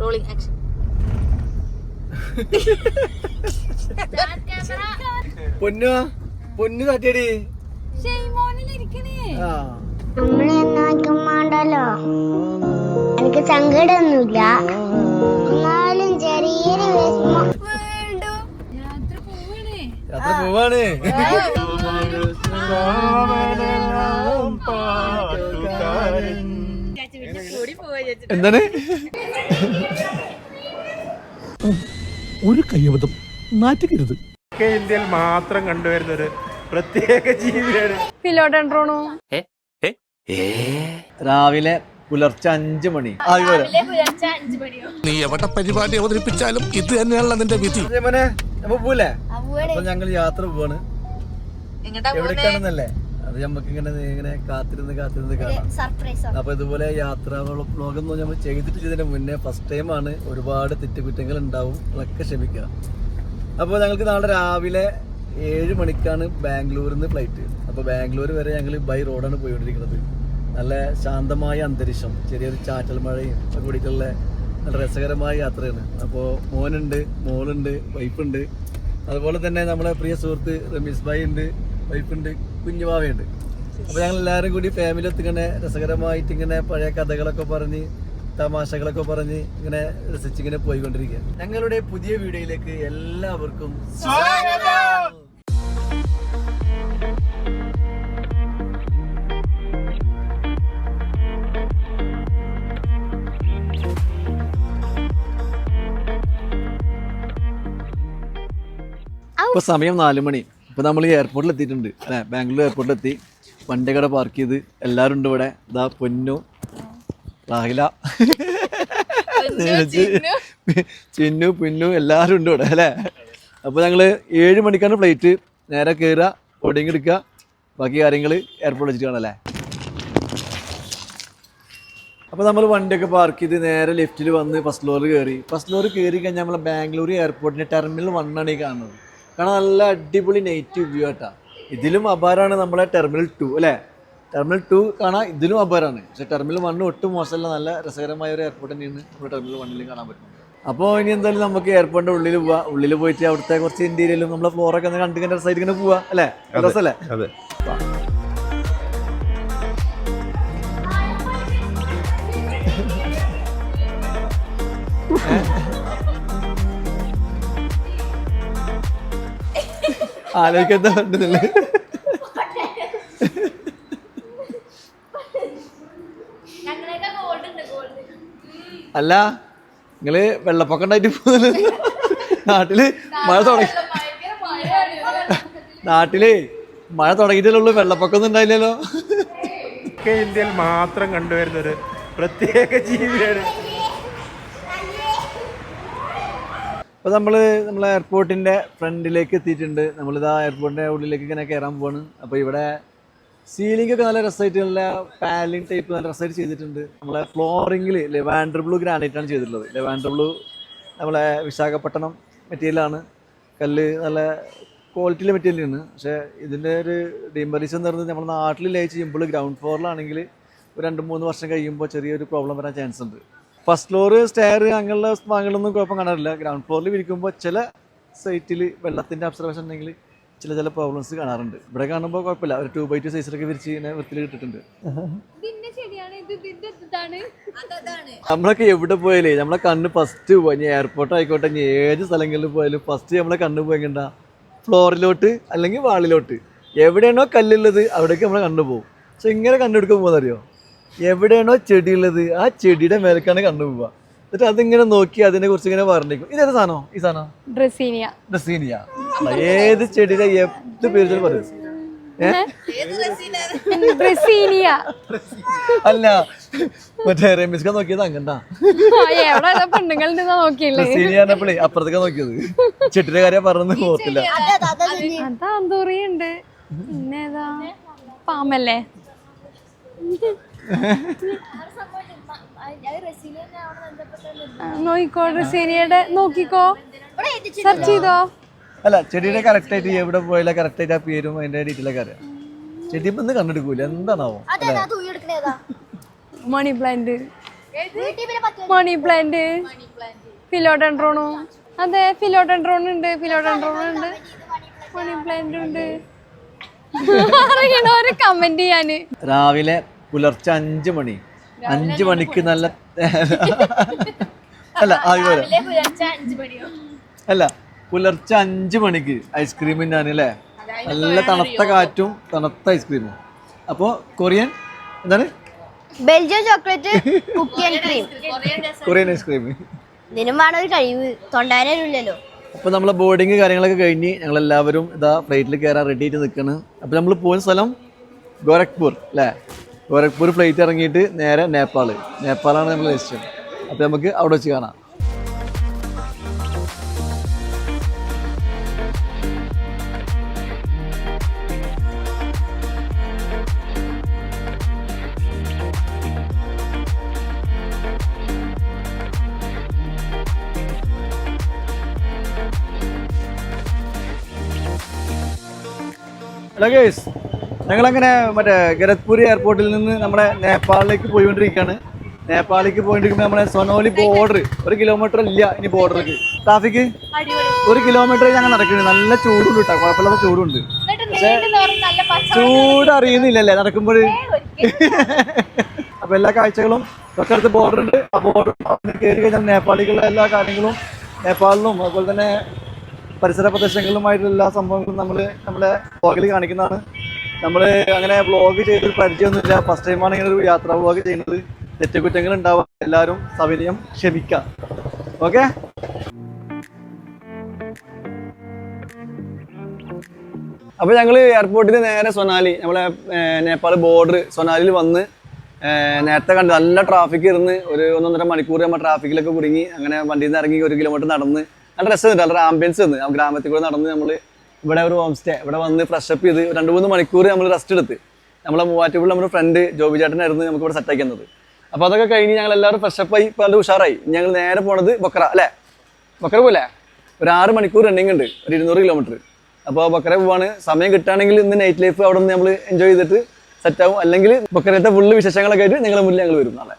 Rolling action. പൊന്നു തട്ടിയടി നമ്മളെന്നാക്കുമ്പോണ്ടല്ലോ എനിക്ക് സങ്കടമൊന്നുമില്ല, എന്നാലും ചെറിയൊരു വിഷമം. യാത്ര പോവാണ്. എന്താണ് ഒരു കയ്യബദ്ധം നാറ്റുകരുത്. ഇന്ത്യയിൽ മാത്രം കണ്ടുവരുന്ന ഒരു പ്രത്യേക ജീവിയാണ് ഫിലോഡെൻഡ്രോണോ. രാവിലെ പുലർച്ചെ 5 മണി. നീ എവിടെ പരിപാടി അവതരിപ്പിച്ചാലും ഇത് തന്നെയാണല്ലോ നിന്റെ വിധി. പോവല്ലേ? അപ്പൊ ഞങ്ങൾ യാത്ര പോവാണ്. എവിടേക്കാണെന്നല്ലേ അത് നമ്മക്ക് ഇങ്ങനെ കാത്തിരുന്ന് കാണാം. അപ്പൊ ഇതുപോലെ യാത്രാ വ്ലോഗൊന്നും നമ്മൾ ചെയ്തിട്ടില്ലതിന് മുന്നേ ഫസ്റ്റ് ടൈമാണ്. ഒരുപാട് തെറ്റുകുറ്റങ്ങൾ ഉണ്ടാവും, അതൊക്കെ ക്ഷമിക്കുക. അപ്പോൾ ഞങ്ങൾക്ക് നാളെ രാവിലെ 7 മണിക്കാണ് ബാംഗ്ലൂരിൽ നിന്ന് ഫ്ലൈറ്റ്. അപ്പോൾ ബാംഗ്ലൂർ വരെ ഞങ്ങൾ ബൈ റോഡാണ് പോയിക്കൊണ്ടിരിക്കുന്നത്. നല്ല ശാന്തമായ അന്തരീക്ഷം, ചെറിയൊരു ചാറ്റൽ മഴയും ഒക്കെ കൂടിയിട്ടുള്ള നല്ല രസകരമായ യാത്രയാണ്. അപ്പോൾ മോനുണ്ട്, മോളുണ്ട്, വൈഫുണ്ട്, അതുപോലെ തന്നെ നമ്മളെ പ്രിയ സുഹൃത്ത് റമീസ് ഭായി ഉണ്ട്, വൈഫുണ്ട്, കുഞ്ഞുമാവയുണ്ട്. അപ്പോൾ ഞങ്ങൾ എല്ലാവരും കൂടി ഫാമിലി ഒത്തിങ്ങനെ രസകരമായിട്ട് ഇങ്ങനെ പഴയ കഥകളൊക്കെ പറഞ്ഞ് തമാശകളൊക്കെ പറഞ്ഞ് ഇങ്ങനെ രസിച്ചിങ്ങനെ പോയിക്കൊണ്ടിരിക്കുക. ഞങ്ങളുടെ പുതിയ വീഡിയോയിലേക്ക് എല്ലാവർക്കും സ്വാഗതം. ഇപ്പൊ സമയം 4 മണി. ഇപ്പൊ നമ്മൾ എയർപോർട്ടിൽ എത്തിയിട്ടുണ്ട് അല്ലെ, ബാംഗ്ലൂർ എയർപോർട്ടിലെത്തി. വണ്ടിക്കട പാർക്ക് ചെയ്ത് എല്ലാവരും ഉണ്ട് ഇവിടെ. ഇതാ പൊന്നു, രാഹില, ചിന്നു, പിന്നു എല്ലാവരും ഉണ്ട് ഇവിടെ അല്ലേ. അപ്പോൾ ഞങ്ങൾ 7 മണിക്കാണ് ഫ്ലൈറ്റ്. നേരെ കയറുക, ബോർഡിങ് എടുക്കുക, ബാക്കി കാര്യങ്ങൾ എയർപോർട്ടിൽ വെച്ചിട്ട് കാണാം അല്ലേ. അപ്പോൾ നമ്മൾ വണ്ടിയൊക്കെ പാർക്ക് ചെയ്ത് നേരെ ലെഫ്റ്റിൽ വന്ന് ഫസ്റ്റ് ഫ്ലോറിൽ കയറി. ഫസ്റ്റ് ഫ്ലോറിൽ കയറി കഴിഞ്ഞാൽ നമ്മളെ ബാംഗ്ലൂർ എയർപോർട്ടിൻ്റെ ടെർമിനൽ 1 ആണ് ഈ കാണുന്നത്. കാരണം നല്ല അടിപൊളി നൈറ്റ് വ്യൂ ആട്ടാ. ഇതിലും അപാരമാണ് നമ്മളെ ടെർമിനൽ 2 അല്ലേ. ടെർമിനൽ 2 കാണാൻ ഇതിലും അപാരമാണ്. പക്ഷേ ടെർമിനൽ 1 ഒട്ടും മോശമല്ല, നല്ല രസകരമായ ഒരു എയർപോർട്ട് തന്നെയാണ് നമ്മുടെ ടെർമിനൽ 1 കാണാൻ പറ്റുന്നത്. അപ്പോൾ ഇനി എന്തായാലും നമുക്ക് എയർപോർട്ടിൻ്റെ ഉള്ളിൽ പോവാം. ഉള്ളിൽ പോയിട്ട് അവിടുത്തെ കുറച്ച് ഇന്റീരിയലും നമ്മളെ ഫ്ലോറൊക്കെ ഒന്ന് കണ്ടിങ്ങനെ സൈഡ് ഇങ്ങനെ പോവാം അല്ലേ. രസമല്ലേ? അതെ. ആലോചിക്കാ പറ്റുന്നില്ലേ? അല്ല, നിങ്ങള് വെള്ളപ്പൊക്കം ഉണ്ടായിട്ട് പോകുന്നത് നാട്ടില് മഴ തുടങ്ങി. നാട്ടില് മഴ തുടങ്ങിയിട്ടല്ലോ, വെള്ളപ്പൊക്കം ഒന്നും ഉണ്ടായില്ലല്ലോ. ഇന്ത്യയിൽ മാത്രം കണ്ടുവരുന്ന ഒരു പ്രത്യേക ജീവിയാണ്. അപ്പോൾ നമ്മളെ എയർപോർട്ടിൻ്റെ ഫ്രണ്ടിലേക്ക് എത്തിയിട്ടുണ്ട്. നമ്മളിതാ എയർപോർട്ടിൻ്റെ ഉള്ളിലേക്ക് ഇങ്ങനെ കയറാൻ പോവാണ്. അപ്പോൾ ഇവിടെ സീലിംഗ് ഒക്കെ നല്ല രസമായിട്ട്, നല്ല പാലിംഗ് ടൈപ്പ് നല്ല രസമായിട്ട് ചെയ്തിട്ടുണ്ട്. നമ്മളെ ഫ്ലോറിങ്ങിൽ ലെവാൻഡർ ബ്ലൂ ഗ്രാനൈറ്റാണ് ചെയ്തിട്ടുള്ളത്. ലെവാൻഡർ ബ്ലൂ നമ്മളെ വിശാഖപട്ടണം മെറ്റീരിയലാണ്. കല്ല് നല്ല ക്വാളിറ്റിയിലെ മെറ്റീരിയലാണ്. പക്ഷേ ഇതിൻ്റെ ഒരു ഡിംബറീസ് എന്ന് പറയുന്നത് നമ്മുടെ നാട്ടിൽ ലേ ചെയ്യുമ്പോൾ ഗ്രൗണ്ട് ഫ്ലോറിലാണെങ്കിൽ ഒരു 2-3 വർഷം കഴിയുമ്പോൾ ചെറിയൊരു പ്രോബ്ലം വരാൻ ചാൻസ് ഉണ്ട്. ഫസ്റ്റ് ഫ്ലോർ സ്റ്റെയർ അങ്ങനെയുള്ള ഭാഗങ്ങളൊന്നും കുഴപ്പം കാണാറില്ല. ഗ്രൗണ്ട് ഫ്ലോറിൽ വിരിക്കുമ്പോൾ ചില സൈറ്റിൽ വെള്ളത്തിൻ്റെ അബ്സർവേഷൻ ഉണ്ടെങ്കിൽ ചില പ്രോബ്ലംസ് കാണാറുണ്ട്. ഇവിടെ കാണുമ്പോൾ കുഴപ്പമില്ല, ഒരു 2x2 സൈസിലൊക്കെ വിരിച്ച് ഇങ്ങനെ വൃത്തിയിൽ ഇട്ടിട്ടുണ്ട്. നമ്മളൊക്കെ എവിടെ പോയാലേ നമ്മളെ കണ്ണ് ഫസ്റ്റ് പോയി, ഇനി എയർപോർട്ട് ആയിക്കോട്ടെ, ഇനി ഏത് സ്ഥലങ്ങളിൽ പോയാലും ഫസ്റ്റ് നമ്മളെ കണ്ണ് പോയിക്കണ്ട ഫ്ലോറിലോട്ട് അല്ലെങ്കിൽ വാളിലോട്ട്. എവിടെയാണോ കല്ലുള്ളത് അവിടേക്ക് നമ്മളെ കണ്ണു പോകും. പക്ഷെ ഇങ്ങനെ കണ്ണെടുക്കാൻ പോകുന്നറിയോ, എവിടെയാണോ ചെടിയുള്ളത് ആ ചെടിയുടെ മേലേക്കാണ് കണ്ണു പോവുക. എന്നിട്ട് അതിങ്ങനെ നോക്കി അതിനെ കുറിച്ച് ഇങ്ങനെ പറഞ്ഞിരിക്കും. ഇതേത് സാധനം? ഈ സാധനം ഡ്രസീനിയ. ഏത് ചെടിയുടെ എന്ത് പേര് പറയും? അല്ല, മറ്റേ റമീസ്ക നോക്കിയത് അങ്ങണ്ടാ. ഡ്രസീനിയ പറഞ്ഞപ്പോഴേ അപ്പുറത്തേക്കാ നോക്കിയത്. ചെടിയുടെ കാര്യം പറഞ്ഞത് ഓർത്തില്ല. പാമ്പല്ലേ? നോക്കിക്കോ, ഡ്രസീനിയുടെ നോക്കിക്കോ, സെർച്ച് ചെയ്തോ. അല്ല, ചെടിയുടെ കറക്റ്റായിട്ട് എവിടെ പോയാലും കറക്റ്റായിട്ട് ആ പേരും അതിന്റെ ഡീറ്റെയിൽ ഒക്കെ അറിയാം. ചെടി ഇപ്പൊ കണ്ടെടുക്കൂല, എന്താണാവോ? മണി പ്ലാന്റ് ഫിലോഡെൻഡ്രോണോ? അതെ, ഫിലോഡെൻഡ്രോൺ ഉണ്ട്, മണി പ്ലാന്റ് ഉണ്ട്. അറിയണോര് കമന്റ് ചെയ്യാന്. രാവിലെ പുലർച്ചെ 5 മണി, 5 മണിക്ക് നല്ല അല്ല പുലർച്ചെ 5 മണിക്ക് ഐസ്ക്രീം തിന്നാണ് അല്ലേ? നല്ല തണുത്ത കാറ്റും തണുത്ത ഐസ്ക്രീമും. അപ്പോൾ കൊറിയൻ എന്താണ്? Belgium chocolate cream, Korean ice cream. ഇതിനും വേണം ഒരു കഴിവ്, തൊണ്ടാരല്ലോ. അപ്പോൾ നമ്മളെ ബോർഡിങ് കാര്യങ്ങളൊക്കെ കഴിഞ്ഞ് ഞങ്ങളെല്ലാവരും ഇതാ ഫ്ലൈറ്റിൽ കയറാൻ റെഡി ആയിട്ട് നിൽക്കുകയാണ്. അപ്പോൾ നമ്മൾ പോകുന്ന സ്ഥലം ഗോരഖ്പൂർ അല്ലേ? ഗോരഖ്പൂർ ഫ്ലൈറ്റ് ഇറങ്ങിയിട്ട് നേരെ നേപ്പാളാണ് നമ്മൾ ലക്ഷ്യം. അപ്പോൾ നമുക്ക് അവിടെ വെച്ച് കാണാം. ഹലോ ഗൈസ്, ഞങ്ങളങ്ങനെ മറ്റേ ഗരഖ്പൂർ എയർപോർട്ടിൽ നിന്ന് നമ്മുടെ നേപ്പാളിലേക്ക് പോയിക്കൊണ്ടിരിക്കുകയാണ്. നേപ്പാളിലേക്ക് പോയിക്കൊണ്ടിരിക്കുമ്പോൾ നമ്മുടെ സൊനോലി ബോർഡർ 1 കിലോമീറ്റർ ഇല്ല ഇനി ബോർഡറിലേക്ക്. ട്രാഫിക് 1 കിലോമീറ്റർ ഞങ്ങൾ നടക്കുന്നത്. നല്ല ചൂടുണ്ട് കേട്ടോ, കുഴപ്പമില്ലാത്ത ചൂടുണ്ട്. പക്ഷേ ചൂട് അറിയുന്നില്ലല്ലേ നടക്കുമ്പോൾ. അപ്പോൾ എല്ലാ കാഴ്ചകളും തൊട്ടടുത്ത് ബോർഡർ ഉണ്ട്. ആ ബോർഡർ കയറി കഴിഞ്ഞാൽ നേപ്പാളികളുടെ എല്ലാ കാര്യങ്ങളും നേപ്പാളിലും അതുപോലെ തന്നെ പരിസര പ്രദേശങ്ങളിലുമായിട്ടുള്ള എല്ലാ സംഭവങ്ങളും നമ്മുടെ വ്ളോഗിൽ കാണിക്കുന്നതാണ്. നമ്മൾ അങ്ങനെ വ്ളോഗ് ചെയ്തൊരു പരിചയമൊന്നുമില്ല, ഫസ്റ്റ് ടൈമാണ് ഇങ്ങനെ ഒരു യാത്രാ വ്ളോഗ് ചെയ്യുന്നത്. തെറ്റുകുറ്റങ്ങൾ ഉണ്ടാവാം, എല്ലാവരും സവിനയം ക്ഷമിക്കാം. ഓക്കെ, അപ്പോൾ ഞങ്ങൾ എയർപോർട്ടിൽ നേരെ സൊനാലി, നമ്മളെ നേപ്പാൾ ബോർഡർ സൊനാലിയിൽ വന്ന് നേരത്തെ കണ്ട് നല്ല ട്രാഫിക് ഇരുന്ന് ഒരു 1.5 മണിക്കൂർ നമ്മൾ ട്രാഫിക്കിലൊക്കെ കുടുങ്ങി. അങ്ങനെ വണ്ടിയിൽ നിന്ന് ഇറങ്ങി 1 കിലോമീറ്റർ നടന്ന് നല്ല രസമുണ്ട്, നല്ല ആംബിയൻസ് ഉണ്ട്. ഗ്രാമത്തിൽ കൂടെ നടന്ന് നമ്മൾ ഇവിടെ ഒരു ഹോം സ്റ്റേ ഇവിടെ വന്ന് ഫ്രഷപ്പ് ചെയ്ത് 2-3 മണിക്കൂർ നമ്മൾ റെസ്റ്റ് എടുത്ത്. നമ്മളെ മൂവാറ്റുപുഴ നമ്മുടെ ഫ്രണ്ട് ജോബി ചേട്ടനായിരുന്നു നമുക്ക് ഇവിടെ സെറ്റ് ആക്കുന്നത്. അപ്പോൾ അതൊക്കെ കഴിഞ്ഞ് ഞങ്ങൾ എല്ലാവരും ഫ്രഷപ്പായി ഇപ്പോൾ നല്ല ഉഷാറായി. ഞങ്ങൾ നേരെ പോണത് ബൊക്കറ അല്ലേ? ബൊക്കറ പോലെ ഒരു 6 മണിക്കൂർ റണ്ണിങ് ഉണ്ട്, ഒരു 200 കിലോമീറ്റർ. അപ്പോൾ ബൊക്കറ പോവാണ്. സമയം കിട്ടുകയാണെങ്കിൽ ഇന്ന് നൈറ്റ് ലൈഫ് അവിടെ നിന്ന് നമ്മൾ എൻജോയ് ചെയ്തിട്ട് സെറ്റ് ആവും. അല്ലെങ്കിൽ ബൊക്കറത്തെ ഫുള്ള് വിശേഷങ്ങളൊക്കെ ആയിട്ട് നിങ്ങളുടെ മുന്നിൽ ഞങ്ങൾ വരും നാളെ.